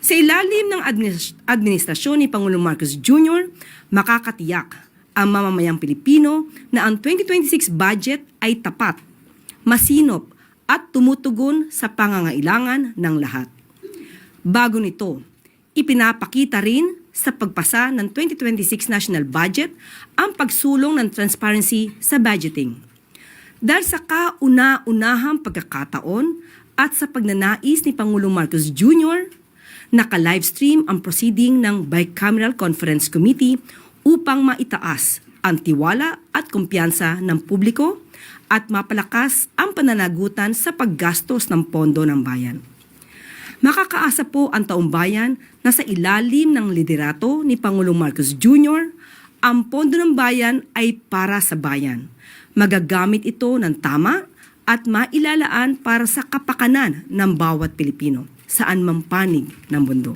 Sa ilalim ng administrasyon ni Pangulong Marcos Jr., makakatiyak ang mamamayang Pilipino na ang 2026 budget ay tapat, masinop at tumutugon sa pangangailangan ng lahat. Bago nito, ipinapakita rin sa pagpasa ng 2026 National Budget ang pagsulong ng transparency sa budgeting. Dahil sa kauna-unahang pagkakataon at sa pagnanais ni Pangulong Marcos Jr., naka-livestream ang proceeding ng Bicameral Conference Committee upang maitaas ang tiwala at kumpiyansa ng publiko at mapalakas ang pananagutan sa paggastos ng pondo ng bayan. Makakaasa po ang taong bayan na sa ilalim ng liderato ni Pangulong Marcos Jr., ang pondo ng bayan ay para sa bayan. Magagamit ito ng tama at mailalaan para sa kapakanan ng bawat Pilipino saan mang panig ng mundo.